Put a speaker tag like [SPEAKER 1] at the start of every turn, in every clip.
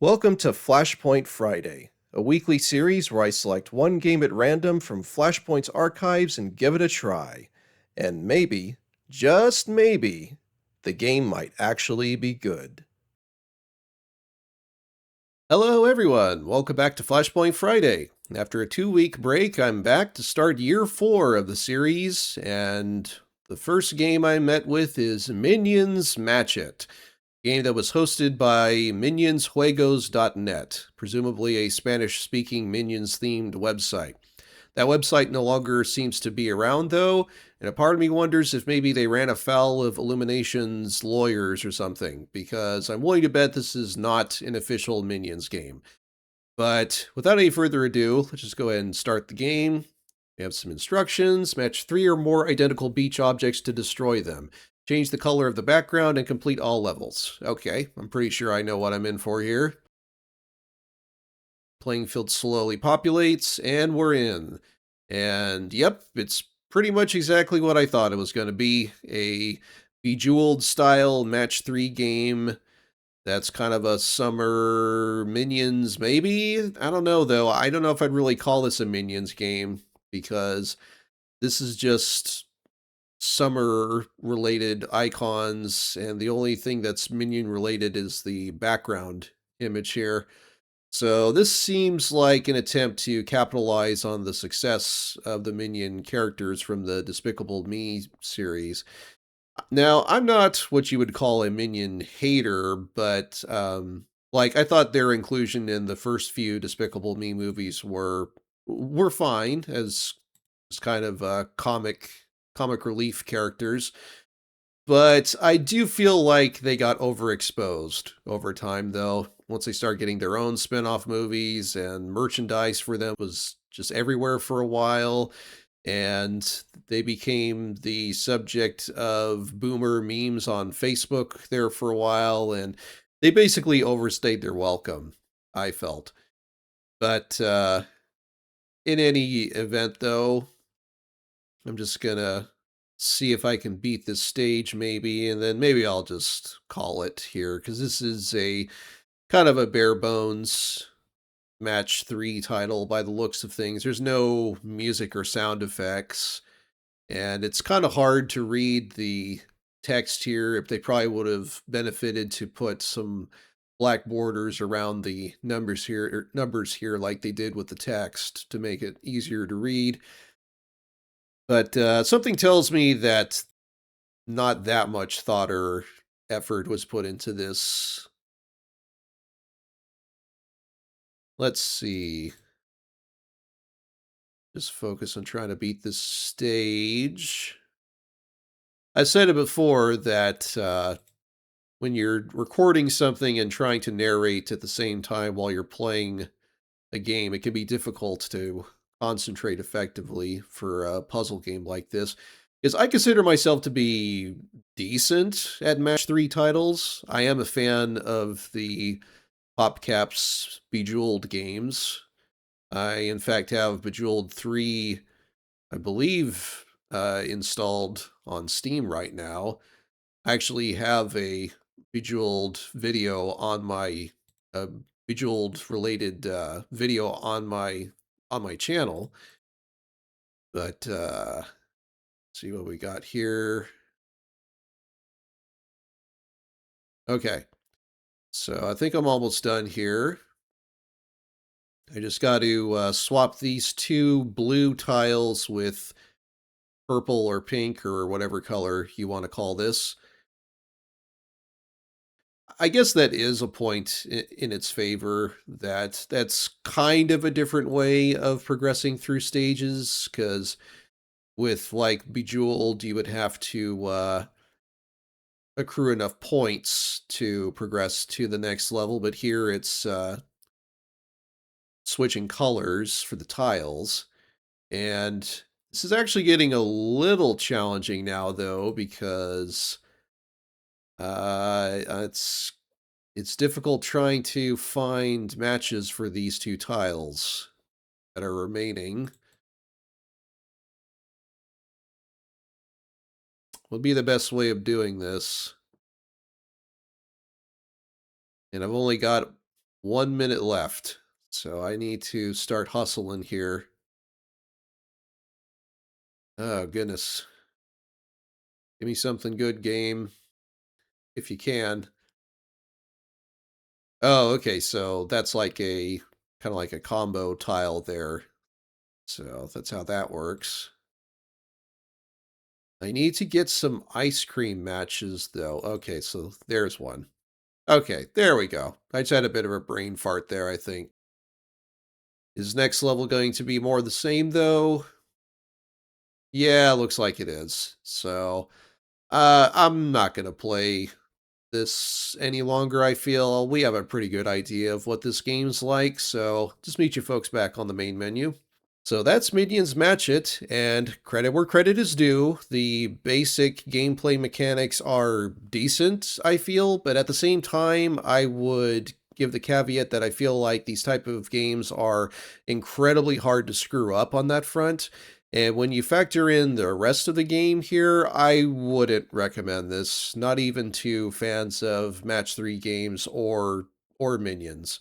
[SPEAKER 1] Welcome to Flashpoint Friday, a weekly series where I select one game at random from Flashpoint's archives and give it a try. And maybe, just maybe, the game might actually be good. Hello, everyone. Welcome back to Flashpoint Friday. After a 2-week break, I'm back to start year 4 of the series, and the first game I met with is Minions Match It. Game that was hosted by minionsjuegos.net, presumably a Spanish-speaking Minions-themed website. That website no longer seems to be around, though, and a part of me wonders if maybe they ran afoul of Illumination's lawyers or something, because I'm willing to bet this is not an official Minions game. But without any further ado, let's just go ahead and start the game. We have some instructions. Match 3 or more identical beach objects to destroy them. Change the color of the background and complete all levels. Okay, I'm pretty sure I know what I'm in for here. Playing field slowly populates, and we're in. And yep, it's pretty much exactly what I thought it was going to be. A Bejeweled style match 3 game. That's kind of a summer Minions, maybe? I don't know, though. I don't know if I'd really call this a Minions game, because this is just summer related icons, and the only thing that's Minion related is the background image here. So this seems like an attempt to capitalize on the success of the Minion characters from the Despicable Me series. Now, I'm not what you would call a Minion hater, but like I thought their inclusion in the first few Despicable Me movies were fine as kind of comic relief characters. But I do feel like they got overexposed over time, though. Once they start getting their own spin-off movies, and merchandise for them was just everywhere for a while, and they became the subject of boomer memes on Facebook there for a while, and they basically overstayed their welcome, I felt. But in any event, though, I'm just gonna see if I can beat this stage maybe, and then maybe I'll just call it here, because this is a kind of a bare bones match 3 title by the looks of things. There's no music or sound effects, and it's kind of hard to read the text here. If they probably would have benefited to put some black borders around the numbers here like they did with the text to make it easier to read. But something tells me that not that much thought or effort was put into this. Let's see. Just focus on trying to beat this stage. I said it before that when you're recording something and trying to narrate at the same time while you're playing a game, it can be difficult to concentrate effectively for a puzzle game like this. Because I consider myself to be decent at Match 3 titles. I am a fan of the PopCap's Bejeweled games. I, in fact, have Bejeweled 3, I believe, installed on Steam right now. I actually have a Bejeweled video on my uh, Bejeweled related video on my channel. But see what we got here. Okay, so I think I'm almost done here. I just got to swap these 2 blue tiles with purple or pink or whatever color you want to call this. I guess that is a point in its favor, that that's kind of a different way of progressing through stages, because with like Bejeweled, you would have to accrue enough points to progress to the next level, but here it's switching colors for the tiles. And this is actually getting a little challenging now, though, because it's difficult trying to find matches for these 2 tiles that are remaining. Would be the best way of doing this. And I've only got 1 minute left. So I need to start hustling here. Oh, goodness. Give me something good, game, if you can. Oh, okay. So that's like a kind of like a combo tile there. So that's how that works. I need to get some ice cream matches, though. Okay, so there's one. Okay, there we go. I just had a bit of a brain fart there, I think. Is next level going to be more of the same, though? Yeah, looks like it is. So, I'm not going to play this any longer, I feel. We have a pretty good idea of what this game's like, so just meet you folks back on the main menu. So that's Minions Match It, and credit where credit is due. The basic gameplay mechanics are decent, I feel, but at the same time, I would give the caveat that I feel like these type of games are incredibly hard to screw up on that front. And when you factor in the rest of the game here, I wouldn't recommend this, not even to fans of Match 3 games or Minions.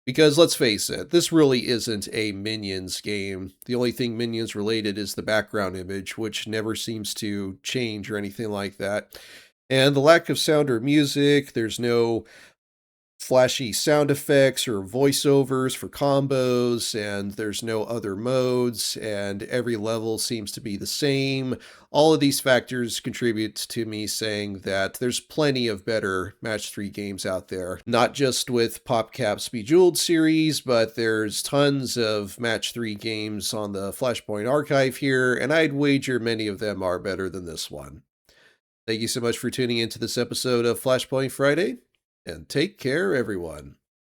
[SPEAKER 1] Because let's face it, this really isn't a Minions game. The only thing Minions related is the background image, which never seems to change or anything like that. And the lack of sound or music, there's no flashy sound effects or voiceovers for combos, and there's no other modes, and every level seems to be the same. All of these factors contribute to me saying that there's plenty of better Match 3 games out there, not just with PopCap's Bejeweled series, but there's tons of Match 3 games on the Flashpoint archive here, and I'd wager many of them are better than this one. Thank you so much for tuning into this episode of Flashpoint Friday, and take care, everyone.